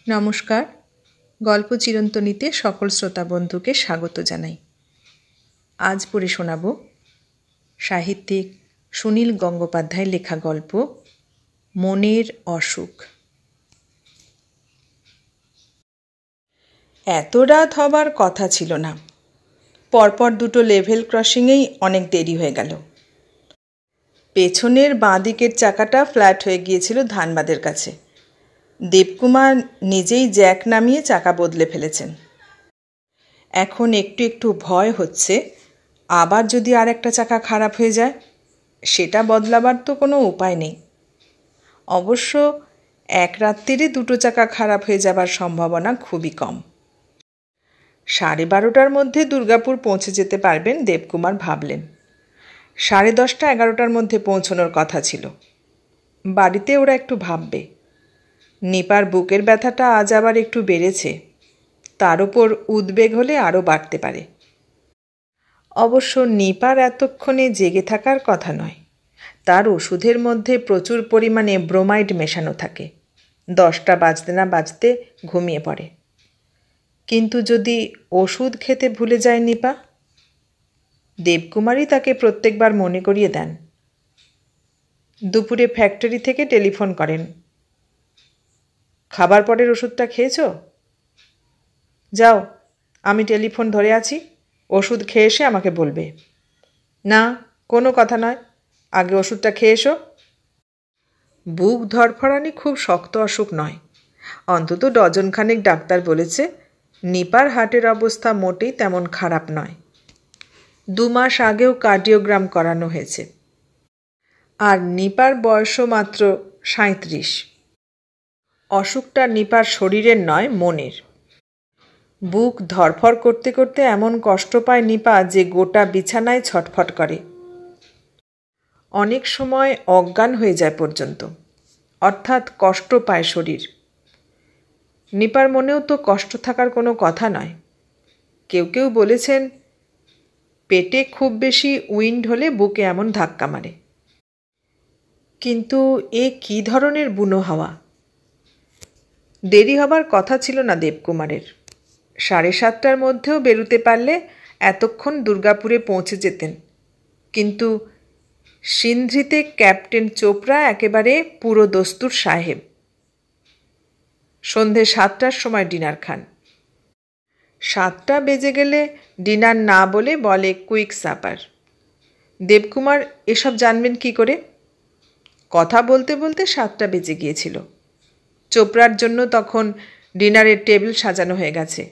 নমস্কার, গল্প চিরন্তনীতে সকল শ্রোতা বন্ধুকে স্বাগত জানাই। আজ পড়ে শোনাব সাহিত্যিক সুনীল গঙ্গোপাধ্যায়ের লেখা গল্প মনের অসুখ। এত রাত হবার কথা ছিল না। পরপর দুটো লেভেল ক্রসিংয়েই অনেক দেরি হয়ে গেল। পেছনের বাঁ দিকের চাকাটা ফ্ল্যাট হয়ে গিয়েছিল ধানবাদের কাছে। দেবকুমার নিজেই জ্যাক নামিয়ে চাকা বদলে ফেলেছেন। এখন একটু একটু ভয় হচ্ছে, আবার যদি আর একটা চাকা খারাপ হয়ে যায়, সেটা বদলাবার তো কোনো উপায় নেই। অবশ্য এক রাত্রিরে দুটো চাকা খারাপ হয়ে যাবার সম্ভাবনা খুবই কম। 12:30টার মধ্যে দুর্গাপুর পৌঁছে যেতে পারবেন দেবকুমার ভাবলেন। 10:30, 11টার মধ্যে পৌঁছনোর কথা ছিল। বাড়িতে ওরা একটু ভাববে। নিপার বুকের ব্যথাটা আজ আবার একটু বেড়েছে, তার ওপর উদ্বেগ হলে আরও বাড়তে পারে। অবশ্য নিপার এতক্ষণে জেগে থাকার কথা নয়। তার ওষুধের মধ্যে প্রচুর পরিমাণে ব্রোমাইড মেশানো থাকে। 10টা বাজতে না বাজতে ঘুমিয়ে পড়ে। কিন্তু যদি ওষুধ খেতে ভুলে যায় নিপা? দেবকুমারই তাকে প্রত্যেকবার মনে করিয়ে দেন। দুপুরে ফ্যাক্টরি থেকে টেলিফোন করেন। খাবার পরের ওষুধটা খেয়েছ? যাও, আমি টেলিফোন ধরে আছি, ওষুধ খেয়ে এসে আমাকে বলবে। না, কোনো কথা নয়, আগে ওষুধটা খেয়ে এসো। বুক ধরফরানি খুব শক্ত অসুখ নয়। অন্তত ডজনখানেক ডাক্তার বলেছে নিপার হার্টের অবস্থা মোটেই তেমন খারাপ নয়। 2 মাস আগেও কার্ডিওগ্রাম করানো হয়েছে। আর নিপার বয়সও মাত্র 37। অসুখটা নিপার শরীরের নয়, মনের। বুক ধরফর করতে করতে এমন কষ্ট পায় নিপা যে গোটা বিছানায় ছটফট করে। অনেক সময় অজ্ঞান হয়ে যায় পর্যন্ত, অর্থাৎ কষ্ট পায় শরীর। নিপার মনেও তো কষ্ট থাকার কোনো কথা নয়। কেউ কেউ বলেছেন পেটে খুব বেশি উইন্ড হলে বুকে এমন ধাক্কা মারে। কিন্তু এ কী ধরনের বুনো হাওয়া! দেরি হবার কথা ছিল না দেবকুমারের। 7:30টার মধ্যেও বেরুতে পারলে এতক্ষণ দুর্গাপুরে পৌঁছে যেতেন। কিন্তু সিন্ধ্রিতে ক্যাপ্টেন চোপড়া একেবারে পুরো দস্তুর সাহেব। সন্ধে 7টার সময় ডিনার খান। 7টা বেজে গেলে ডিনার না বলে কুইক সাপার। দেবকুমার এসব জানবেন কি করে? কথা বলতে বলতে 7টা বেজে গিয়েছিল। চোপড়ার জন্য তখন ডিনারের টেবিল সাজানো হয়ে গেছে।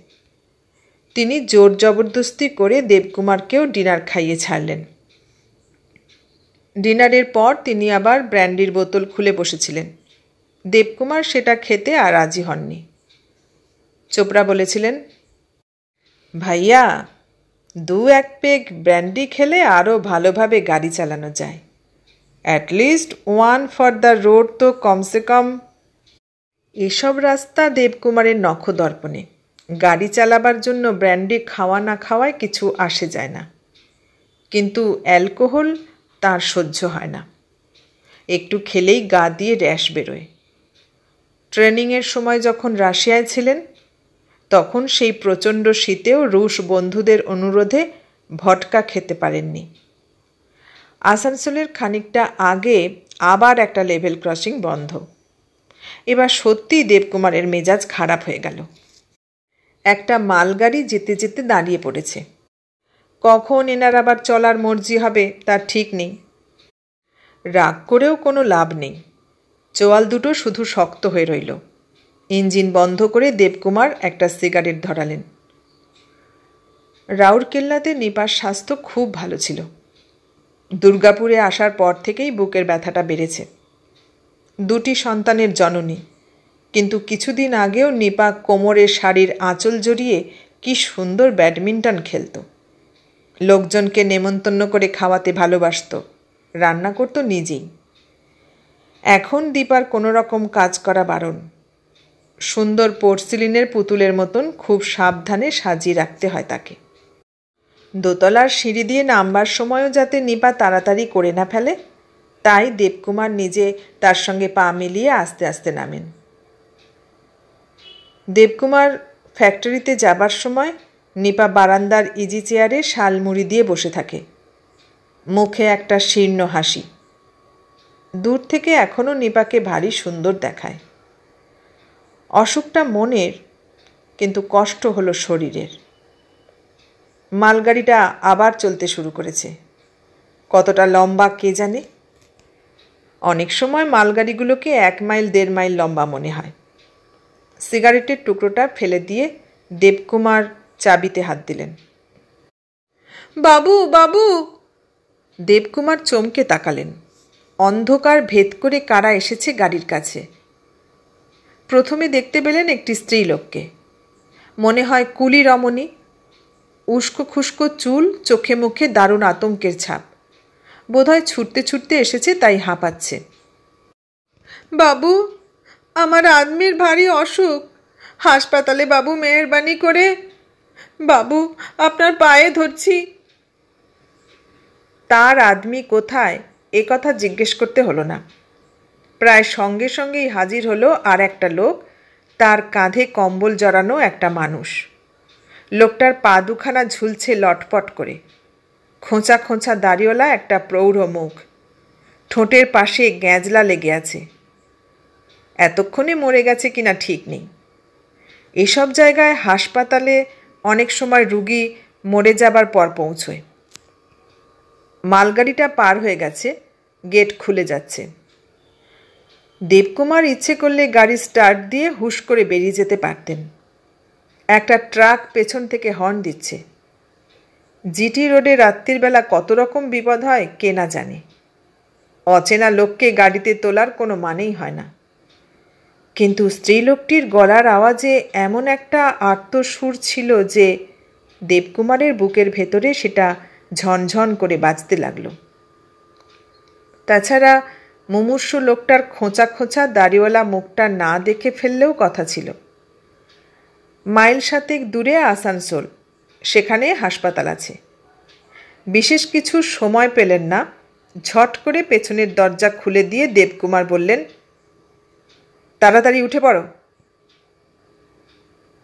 তিনি জোর জবরদস্তি করে দেবকুমারকেও ডিনার খাইয়ে ছাড়লেন। ডিনারের পর তিনি আবার ব্র্যান্ডির বোতল খুলে বসেছিলেন। দেবকুমার সেটা খেতে আর রাজি হননি। চোপড়া বলেছিলেন, ভাইয়া, 2-1 পেগ ব্র্যান্ডি খেলে আরও ভালোভাবে গাড়ি চালানো যায়। অ্যাটলিস্ট 1 ফর দ্য রোড তো কমসে কম। এসব রাস্তা দেবকুমারের নখদর্পণে। গাড়ি চালাবার জন্য ব্র্যান্ডি খাওয়া না খাওয়ায় কিছু আসে যায় না। কিন্তু অ্যালকোহল তার সহ্য হয় না। একটু খেলেই গা দিয়ে র্যাশ বেরোয়। ট্রেনিংয়ের সময় যখন রাশিয়ায় ছিলেন, তখন সেই প্রচণ্ড শীতেও রুশ বন্ধুদের অনুরোধে ভটকা খেতে পারেননি। আসানসোলের খানিকটা আগে আবার একটা লেভেল ক্রসিং বন্ধ। এবার সত্যিই দেবকুমারের মেজাজ খারাপ হয়ে গেল। একটা মালগাড়ি যেতে যেতে দাঁড়িয়ে পড়েছে। কখন এনার আবার চলার মর্জি হবে তার ঠিক নেই। রাগ করেও কোনো লাভ নেই। চোয়াল দুটো শুধু শক্ত হয়ে রইল। ইঞ্জিন বন্ধ করে দেবকুমার একটা সিগারেট ধরালেন। রাউরকেল্লাতে নিপার স্বাস্থ্য খুব ভালো ছিল। দুর্গাপুরে আসার পর থেকেই বুকের ব্যথাটা বেড়েছে। 2টি সন্তানের জননী, কিন্তু কিছুদিন আগেও নিপা কোমরে শাড়ির আঁচল জড়িয়ে কি সুন্দর ব্যাডমিন্টন খেলত। লোকজনকে নেমন্তন্ন করে খাওয়াতে ভালোবাসত, রান্না করত নিজেই। এখন দীপার কোনো রকম কাজ করা বারণ। সুন্দর পোর্সিলিনের পুতুলের মতন খুব সাবধানে সাজিয়ে রাখতে হয় তাকে। দোতলার সিঁড়ি দিয়ে নামবার সময়ও যাতে নিপা তাড়াতাড়ি করে না ফেলে, তাই দেবকুমার নিজে তার সঙ্গে পা মিলিয়ে আস্তে আস্তে নামেন। দেবকুমার ফ্যাক্টরিতে যাবার সময় নিপা বারান্দার ইজি চেয়ারে শালমুড়ি দিয়ে বসে থাকে, মুখে একটা শীর্ণ হাসি। দূর থেকে এখনও নিপাকে ভারী সুন্দর দেখায়। অসুখটা মনের, কিন্তু কষ্ট হলো শরীরের। মালগাড়িটা আবার চলতে শুরু করেছে। কতটা লম্বা কে জানে। অনেক সময় মালগাড়িগুলোকে 1 মাইল 1.5 মাইল লম্বা মনে হয়। সিগারেটের টুকরোটা ফেলে দিয়ে দেবকুমার চাবিতে হাত দিলেন। বাবু, বাবু! দেবকুমার চমকে তাকালেন। অন্ধকার ভেদ করে কারা এসেছে গাড়ির কাছে। প্রথমে দেখতে পেলেন একটি স্ত্রীলোককে। মনে হয় কুলি রমণী। উস্কো খুস্কো চুল, চোখে মুখে দারুণ আতঙ্কের ছাপ। বোধহয় ছুটতে ছুটতে এসেছে, তাই হাঁপাচ্ছে। বাবু, আমার আদমির ভারী অসুখ। হাসপাতালে বাবু, মেহেরবানি করে। বাবু, আপনার পায়ে ধরছি। তার আদমি কোথায় এ কথা জিজ্ঞেস করতে হলো না। প্রায় সঙ্গে সঙ্গেই হাজির হলো আর একটা লোক, তার কাঁধে কম্বল জড়ানো একটা মানুষ। লোকটার পা দুখানা ঝুলছে লটপট করে। খোঁচা খোঁচা দাড়িওয়ালা একটা প্রৌঢ় মুখ, ঠোঁটের পাশে গ্যাঁজলা লেগে আছে। এতক্ষণে মরে গেছে কিনা ঠিক নেই। এসব জায়গায় হাসপাতালে অনেক সময় রুগী মরে যাবার পর পৌঁছয়। মালগাড়িটা পার হয়ে গেছে, গেট খুলে যাচ্ছে। দেবকুমার ইচ্ছে করলে গাড়ি স্টার্ট দিয়ে হুশ করে বেরিয়ে যেতে পারতেন। একটা ট্রাক পেছন থেকে হর্ন দিচ্ছে। জিটি রোডে রাত্রির বেলা কত রকম বিপদ হয় কে না জানে। অচেনা লোককে গাড়িতে তোলার কোনো মানেই হয় না। কিন্তু স্ত্রীলোকটির গলার আওয়াজে এমন একটা আর্তসুর ছিল যে দেবকুমারের বুকের ভেতরে সেটা ঝনঝন করে বাজতে লাগলো। তাছাড়া মুমূর্ষু লোকটার খোঁচা খোঁচা দাড়িওয়ালা মুখটা না দেখে ফেললেও কথা ছিল। মাইল 7 দূরে আসানসোল, সেখানে হাসপাতাল আছে। বিশেষ কিছু সময় পেলেন না। ঝট করে পেছনের দরজা খুলে দিয়ে দেবকুমার বললেন, তাড়াতাড়ি উঠে পড়ো।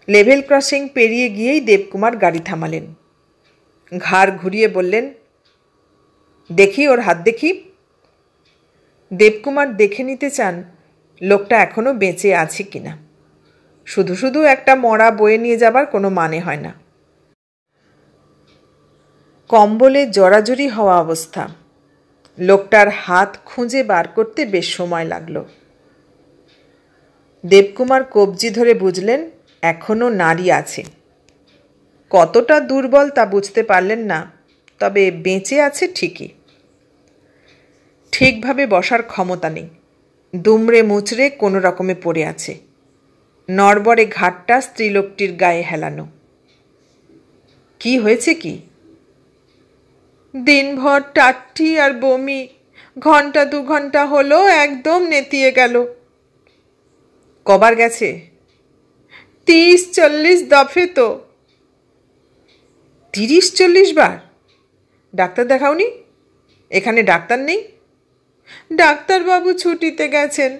লেভেল ক্রসিং পেরিয়ে গিয়েই দেবকুমার গাড়ি থামালেন। ঘাড় ঘুরিয়ে বললেন, দেখি ওর হাত দেখি। দেবকুমার দেখে নিতে চান লোকটা এখনো বেঁচে আছে কিনা। শুধু শুধু একটা মরা বয়ে নিয়ে যাবার কোনো মানে হয় না। কম্বলে জড়াজড়ি হওয়া অবস্থা। লোকটার হাত খুঁজে বার করতে বেশ সময় লাগলো। দেবকুমার কবজি ধরে বুঝলেন এখনো নাড়ি আছে। কতটা দুর্বল তা বুঝতে পারলেন না, তবে বেঁচে আছে ঠিকই। ঠিকভাবে বসার ক্ষমতা নেই। দুমড়ে মুচড়ে কোনো রকমে পড়ে আছে। নড়বড়ে ঘাটটা স্ত্রীলোকটির গায়ে হেলানো। কি হয়েছে কি? দিনভর টাট্টি আর বমি, 1-2 ঘন্টা হলো একদম নেতিয়ে গেল। কবার গেছে? 30-40 দফে তো। 30-40 বার? ডাক্তার দেখাওনি? এখানে ডাক্তার নেই? ডাক্তারবাবু ছুটিতে গেছেন।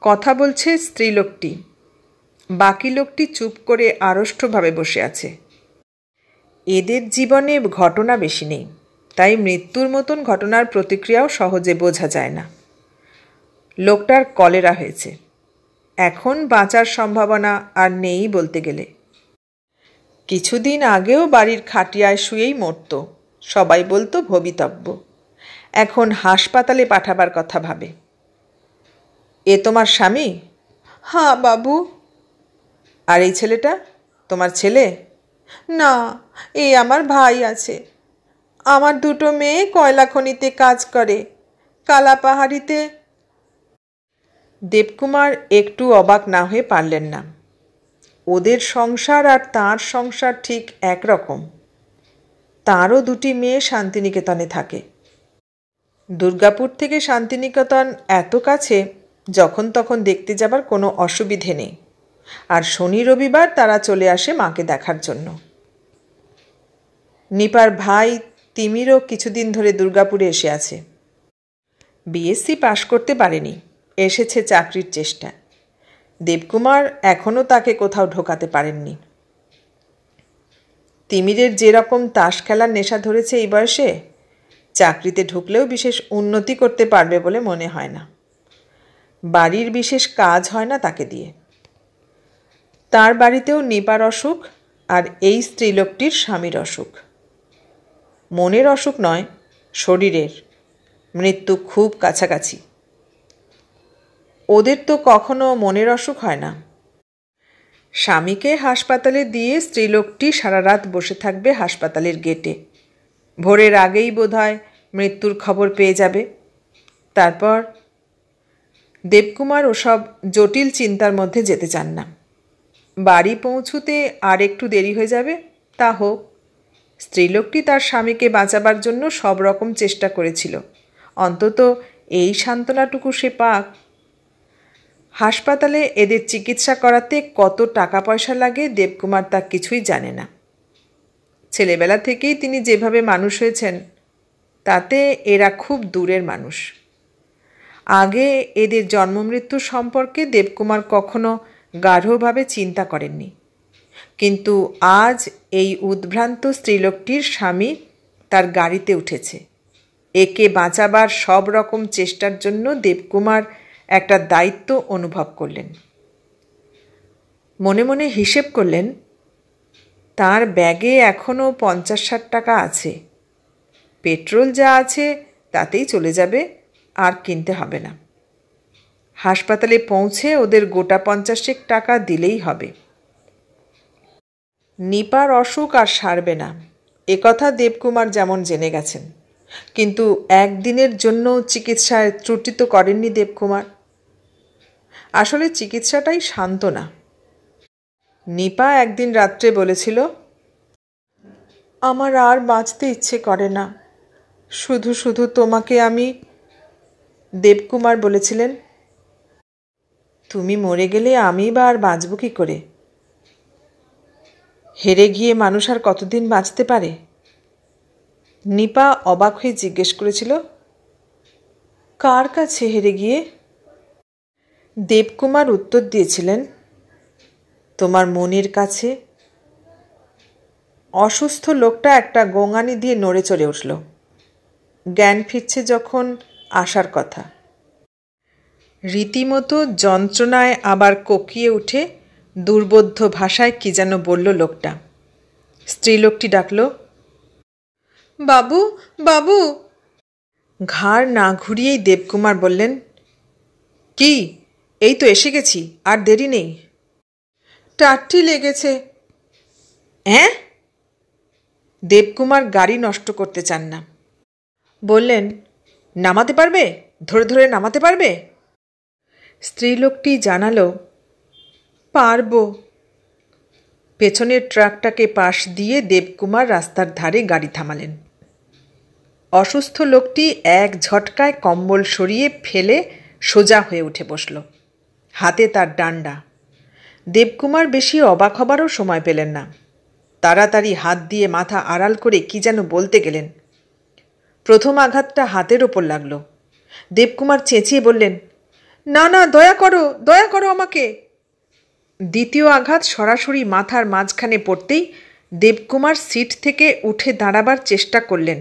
কথা বলছে স্ত্রীলোকটি। বাকি লোকটি চুপ করে আড়ষ্টভাবে বসে আছে। এদের জীবনে ঘটনা বেশি নেই, তাই মৃত্যুর মতন ঘটনার প্রতিক্রিয়াও সহজে বোঝা যায় না। লোকটার কলেরা হয়েছে। এখন বাঁচার সম্ভাবনা আর নেই বলতে গেলে। কিছুদিন আগেও বাড়ির খাটিয়ায় শুয়েই মরত। সবাই বলতো ভবিতব্য। এখন হাসপাতালে পাঠাবার কথা ভাবে। এ তোমার স্বামী? হ্যাঁ বাবু। আর এই ছেলেটা তোমার ছেলে? না, এই আমার ভাই আছে। আমার 2 মেয়ে কয়লা খনিতে কাজ করে, কালাপাহাড়িতে। দেবকুমার একটু অবাক না হয়ে পারলেন না। ওদের সংসার আর তাঁর সংসার ঠিক একরকম। তাঁরও 2 মেয়ে শান্তিনিকেতনে থাকে। দুর্গাপুর থেকে শান্তিনিকেতন এত কাছে, যখন তখন দেখতে যাবার কোনো অসুবিধে নেই। আর শনি রবিবার তারা চলে আসে মাকে দেখার জন্য। নিপার ভাই তিমিরও কিছুদিন ধরে দুর্গাপুরে এসে আছে। বিএসসি পাশ করতে পারেনি, এসেছে চাকরির চেষ্টা। দেবকুমার এখনও তাকে কোথাও ঢোকাতে পারেননি। তিমিরের যেরকম তাস খেলার নেশা ধরেছে এই বয়সে, চাকরিতে ঢুকলেও বিশেষ উন্নতি করতে পারবে বলে মনে হয় না। বাড়ির বিশেষ কাজ হয় না তাকে দিয়ে। তার বাড়িতেও নিপার অসুখ, আর এই স্ত্রীলোকটির স্বামীর অসুখ। মনের অসুখ নয়, শরীরের। মৃত্যু খুব কাছাকাছি। ওদের তো কখনো মনের অসুখ হয় না। স্বামীকে হাসপাতালে দিয়ে স্ত্রীলোকটি সারা রাত বসে থাকবে হাসপাতালের গেটে। ভোরের আগেই বোধহয় মৃত্যুর খবর পেয়ে যাবে। তারপর দেবকুমার ওসব জটিল চিন্তার মধ্যে যেতে চান না। বাড়ি পৌঁছুতে আর একটু দেরি হয়ে যাবে, তা হোক। স্ত্রীলোকটি তার স্বামীকে বাঁচাবার জন্য সব রকম চেষ্টা করেছিল, অন্তত এই সান্ত্বনাটুকু সে পাক। হাসপাতালে এদের চিকিৎসা করাতে কত টাকা পয়সা লাগে দেবকুমার তা কিছুই জানে না। ছেলেবেলা থেকেই তিনি যেভাবে মানুষ হয়েছেন, তাতে এরা খুব দূরের মানুষ। আগে এদের জন্মমৃত্যু সম্পর্কে দেবকুমার কখনো গাঢ়ভাবে চিন্তা করেননি, কিন্তু আজ এই উদ্ভ্রান্ত স্ত্রীলোকটির স্বামী তার গাড়িতে উঠেছে। একে বাঁচাবার সব রকম চেষ্টার জন্য দেবকুমার একটা দায়িত্ব অনুভব করলেন। মনে মনে হিসেব করলেন, তার ব্যাগে এখনও 50-60 টাকা আছে। পেট্রোল যা আছে তাতেই চলে যাবে, আর কিনতে হবে না। হাসপাতালে পৌঁছে ওদের গোটা 50 টাকা দিলেই হবে। নিপার অসুখ আর সারবে না, একথা দেবকুমার যেমন জেনে গেছেন, কিন্তু একদিনের জন্য চিকিৎসায় ত্রুটি তো করেননি দেবকুমার। আসলে চিকিৎসাটাই সান্ত্বনা। নিপা একদিন রাত্রে বলেছিল, আমার আর বাঁচতে ইচ্ছে করে না, শুধু শুধু তোমাকে আমি। দেবকুমার বলেছিলেন, তুমি মরে গেলে আমি বা আর বাঁচব কী করে? হেরে গিয়ে মানুষ আর কতদিন বাঁচতে পারে? নিপা অবাক হয়ে জিজ্ঞেস করেছিল, কার কাছে হেরে গিয়ে? দেবকুমার উত্তর দিয়েছিলেন, তোমার মনের কাছে। অসুস্থ লোকটা একটা গোঙানি দিয়ে নড়ে চড়ে উঠল। জ্ঞান ফিরছে যখন আসার কথা। রীতিমতো যন্ত্রণায় আবার কোকিয়ে উঠে দুর্বোধ্য ভাষায় কি যেন বলল লোকটা। স্ত্রীলোকটি ডাকল, বাবু, বাবু। ঘাড় না ঘুরিয়েই দেবকুমার বললেন, কি? এই তো এসে গেছি, আর দেরি নেই। টাট্টি লেগেছে। হ্যাঁ? দেবকুমার গাড়ি নষ্ট করতে চান না। বললেন, নামাতে পারবে? ধরে ধরে নামাতে পারবে? স্ত্রীলোকটি জানালো, পারব। পেছনের ট্রাকটাকে পাশ দিয়ে দেবকুমার রাস্তার ধারে গাড়ি থামালেন। অসুস্থ লোকটি এক ঝটকায় কম্বল সরিয়ে ফেলে সোজা হয়ে উঠে বসল। হাতে তার ডান্ডা। দেবকুমার বেশি অবাক হবারও সময় পেলেন না। তাড়াতাড়ি হাত দিয়ে মাথা আড়াল করে কি যেন বলতে গেলেন। প্রথম আঘাতটা হাতের ওপর লাগল। দেবকুমার চেঁচিয়ে বললেন, না না, দয়া করো, দয়া করো আমাকে। দ্বিতীয় আঘাত সরাসরি মাথার মাঝখানে পড়তেই দেবকুমার সিট থেকে উঠে দাঁড়াবার চেষ্টা করলেন,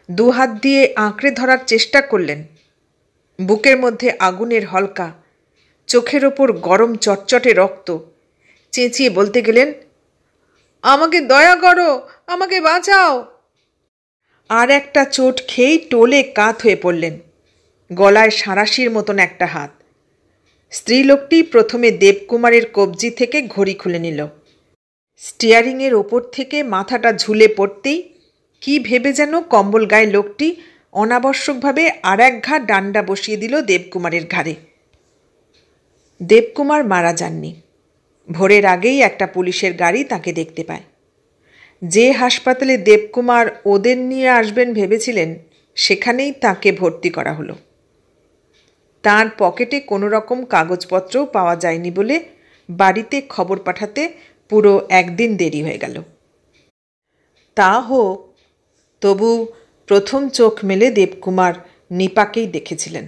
দুহাত দিয়ে আঁকড়ে ধরার চেষ্টা করলেন। বুকের মধ্যে আগুনের হলকা, চোখের ওপর গরম চটচটে রক্ত। চেঁচিয়ে বলতে গেলেন, আমাকে দয়া করো, আমাকে বাঁচাও। আর একটা চোট খেয়েই টোলে কাত হয়ে পড়লেন। গলায় সাঁড়াশির মতন একটা হাত। স্ত্রীলোকটি প্রথমে দেবকুমারের কবজি থেকে ঘড়ি খুলে নিল। স্টিয়ারিংয়ের ওপর থেকে মাথাটা ঝুলে পড়তেই কি ভেবে যেন কম্বল গায়ে লোকটি অনাবশ্যকভাবে আর এক ঘা ডান্ডা বসিয়ে দিল দেবকুমারের ঘাড়ে। দেবকুমার মারা যাননি। ভোরের আগেই একটা পুলিশের গাড়ি তাকে দেখতে পায়। যে হাসপাতালে দেবকুমার ওদের নিয়ে আসবেন ভেবেছিলেন, সেখানেই তাকে ভর্তি করা হলো। তার পকেটে কোনো রকম কাগজপত্রও পাওয়া যায়নি বলে বাড়িতে খবর পাঠাতে পুরো একদিন দেরি হয়ে গেল। তা হোক, তবু প্রথম চোখ মেলে দেবকুমার নিপাকেই দেখেছিলেন।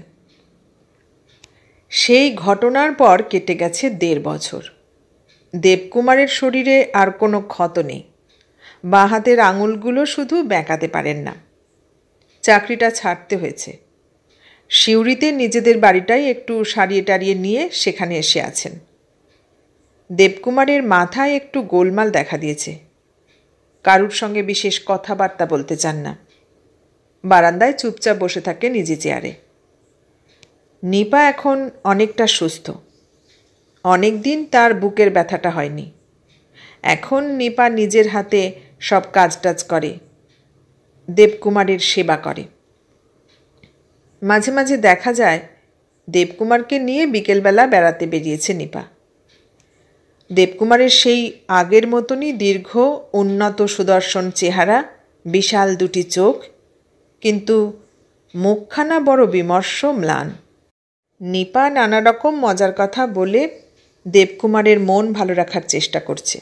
সেই ঘটনার পর কেটে গেছে 1.5 বছর। দেবকুমারের শরীরে আর কোনো ক্ষত নেই, বাঁ হাতের আঙুলগুলো শুধু বেঁকাতে পারেন না। চাকরিটা ছাড়তে হয়েছে। সিউড়িতে নিজেদের বাড়িটাই একটু সারিয়ে টারিয়ে নিয়ে সেখানে এসে আছেন। দেবকুমারের মাথায় একটু গোলমাল দেখা দিয়েছে। কারুর সঙ্গে বিশেষ কথাবার্তা বলতে চান না। বারান্দায় চুপচাপ বসে থাকে নিজে চেয়ারে। নিপা এখন অনেকটা সুস্থ। অনেক দিন তার বুকের ব্যথাটা হয়নি। এখন নিপা নিজের হাতে সব কাজটাজ করে, দেবকুমারের সেবা করে। মাঝে মাঝে দেখা যায় দেবকুমারকে নিয়ে বিকেলবেলা বেড়াতে বেরিয়েছে নিপা। দেবকুমারের সেই আগের মতনই দীর্ঘ, উন্নত, সুদর্শন চেহারা, বিশাল দুটি চোখ, কিন্তু মুখখানা বড় বিমর্ষ, ম্লান। নিপা নানা রকম মজার কথা বলে দেবকুমারের মন ভালো রাখার চেষ্টা করছে।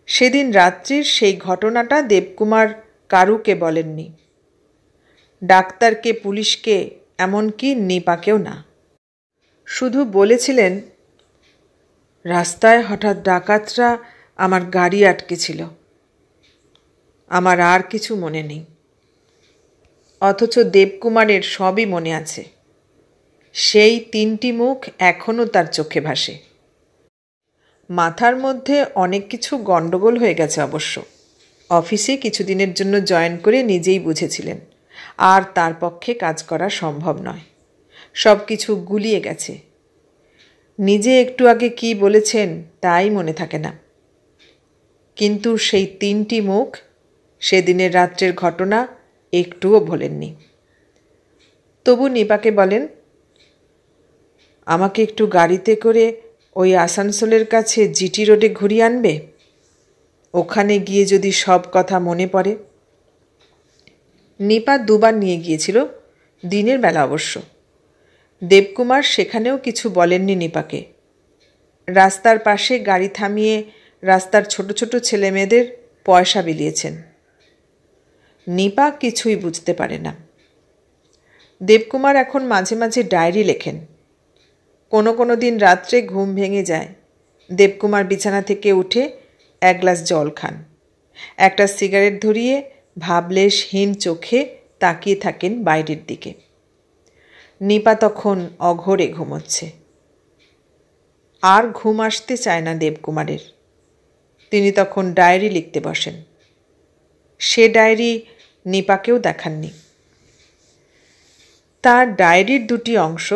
সেদিন রাত্রির সেই ঘটনাটা দেবকুমার কারুকে বলেননি, ডাক্তারকে, পুলিশকে, এমনকি নিপাকেও না। শুধু বলেছিলেন, রাস্তায় হঠাৎ ডাকাতরা আমার গাড়ি আটকেছিল। আমার আর কিছু মনে নেই। অথচ দেবকুমারের সবই মনে আছে। সেই 3টি মুখ এখনও তার চোখে ভাসে। মাথার মধ্যে অনেক কিছু গণ্ডগোল হয়ে গেছে অবশ্য। অফিসে কিছুদিনের জন্য জয়েন করে নিজেই বুঝেছিলেন আর তার পক্ষে কাজ করা সম্ভব নয়। সব কিছু গুলিয়ে গেছে। নিজে একটু আগে কি বলেছেন তাই মনে থাকে না। কিন্তু সেই 3টি মুখ সেদিনের রাত্রের ঘটনা একটুও ভোলেননি। তবু নিপাকে বলেন, আমাকে একটু গাড়িতে করে ওই আসানসোলের কাছে জিটি রোডে ঘুরিয়ে আনবে? ওখানে গিয়ে যদি সব কথা মনে পড়ে। নিপা 2বার নিয়ে গিয়েছিল, দিনের বেলা অবশ্য। দেবকুমার সেখানেও কিছু বলেননি নিপাকে। রাস্তার পাশে গাড়ি থামিয়ে রাস্তার ছোট ছোট ছেলেমেয়েদের পয়সা বিলিয়েছেন। নিপা কিছুই বুঝতে পারে না। দেবকুমার এখন মাঝে মাঝে ডায়েরি লেখেন। কোনো দিন রাত্রে ঘুম ভেঙে যায়। দেবকুমার বিছানা থেকে উঠে 1 গ্লাস জল খান, একটা সিগারেট ধরিয়ে ভাবলেশহীন চোখে তাকিয়ে থাকেন বাইরের দিকে। নিপা তখন অঘোরে ঘুমোচ্ছে। আর ঘুম আসতে চায় না দেবকুমারের। তিনি তখন ডায়েরি লিখতে বসেন। সে ডায়েরি নিপাকেও দেখাননি। তার ডায়েরির 2টি অংশ।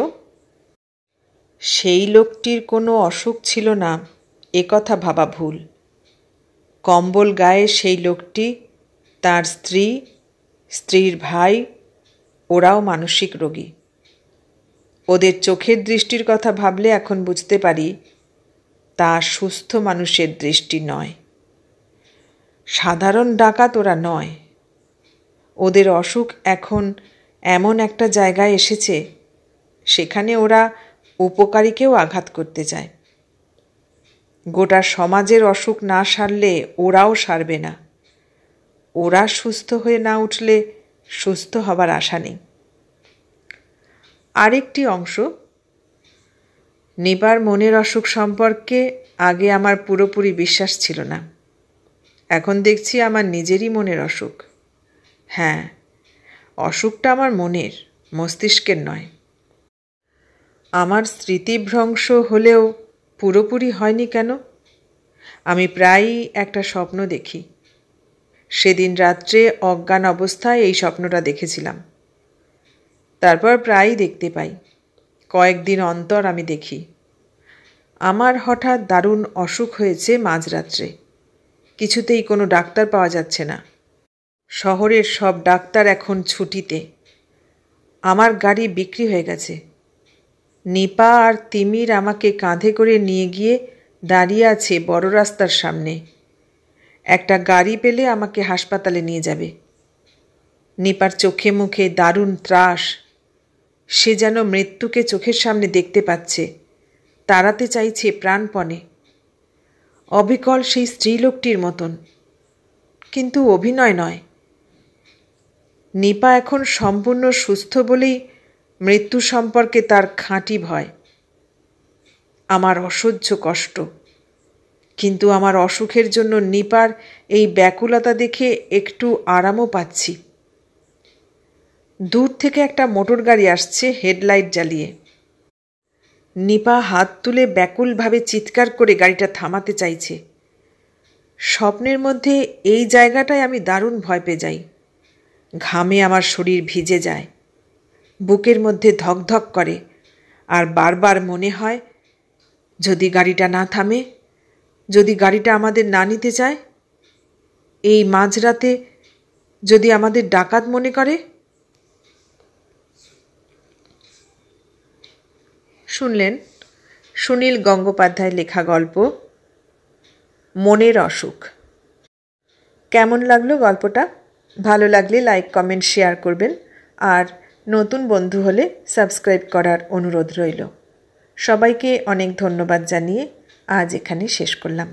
সেই লোকটির কোনো অসুখ ছিল না এ কথা ভাবা ভুল। কম্বল গায়ে সেই লোকটি, তার স্ত্রী, স্ত্রীর ভাই, ওরাও মানসিক রোগী। ওদের চোখের দৃষ্টির কথা ভাবলে এখন বুঝতে পারি তা সুস্থ মানুষের দৃষ্টি নয়। সাধারণ ডাকাত ওরা নয়। ওদের অসুখ এখন এমন একটা জায়গায় এসেছে সেখানে ওরা উপকারীকেও আঘাত করতে চায়। গোটা সমাজের অসুখ না সারলে ওরাও সারবে না। ওরা সুস্থ হয়ে না উঠলে সুস্থ হবার আশা নেই। আরেকটি অংশ। নিপার মনের অসুখ সম্পর্কে আগে আমার পুরোপুরি বিশ্বাস ছিল না। এখন দেখছি আমার নিজেরই মনের অসুখ। হ্যাঁ, অসুখটা আমার মনের, মস্তিষ্কের নয়। আমার স্মৃতিভ্রংশ হলেও পুরোপুরি হয়নি কেন? আমি প্রায়ই একটা স্বপ্ন দেখি। সেদিন রাত্রে অজ্ঞান অবস্থায় এই স্বপ্নটা দেখেছিলাম। তারপর প্রায়ই দেখতে পাই। কয়েকদিন অন্তর আমি দেখি। আমার হঠাৎ দারুণ অসুখ হয়েছে মাঝরাত্রে। কিছুতেই কোনো ডাক্তার পাওয়া যাচ্ছে না। শহরের সব ডাক্তার এখন ছুটিতে। আমার গাড়ি বিক্রি হয়ে গেছে। নিপা আর তিমির আমাকে কাঁধে করে নিয়ে গিয়ে দাঁড়িয়ে আছে বড় রাস্তার সামনে। একটা গাড়ি পেলে আমাকে হাসপাতালে নিয়ে যাবে। নিপার চোখে মুখে দারুণ ত্রাস। সে যেন মৃত্যুকে চোখের সামনে দেখতে পাচ্ছে, তাড়াতে চাইছে প্রাণপণে। অবিকল সেই স্ত্রীলোকটির মতন, কিন্তু অভিনয় নয়। নিপা এখন সম্পূর্ণ সুস্থ বলেই মৃত্যু সম্পর্কে তার খাঁটি ভয়। আমার অসহ্য কষ্ট, কিন্তু আমার অসুখের জন্য নিপার এই ব্যাকুলতা দেখে একটু আরামও পাচ্ছি। দূর থেকে একটা মোটর গাড়ি আসছে হেডলাইট জ্বালিয়ে। নিপা হাত তুলে ব্যাকুলভাবে চিৎকার করে গাড়িটা থামাতে চাইছে। স্বপ্নের মধ্যে এই জায়গাটায় আমি দারুণ ভয় পেয়ে যাই। ঘামে আমার শরীর ভিজে যায়, বুকের মধ্যে ধকধক করে, আর বারবার মনে হয় যদি গাড়িটা না থামে, যদি গাড়িটা আমাদের না নিতে চায়, এই মাঝরাতে যদি আমাদের ডাকাত মনে করে। শুনলেন সুনীল গঙ্গোপাধ্যায় লেখা গল্প মনের অসুখ। কেমন লাগলো গল্পটা? ভালো লাগলে লাইক, কমেন্ট, শেয়ার করবেন, আর নতুন বন্ধু হলে সাবস্ক্রাইব করার অনুরোধ রইল। সবাইকে অনেক ধন্যবাদ জানিয়ে আজ এখানে শেষ করলাম।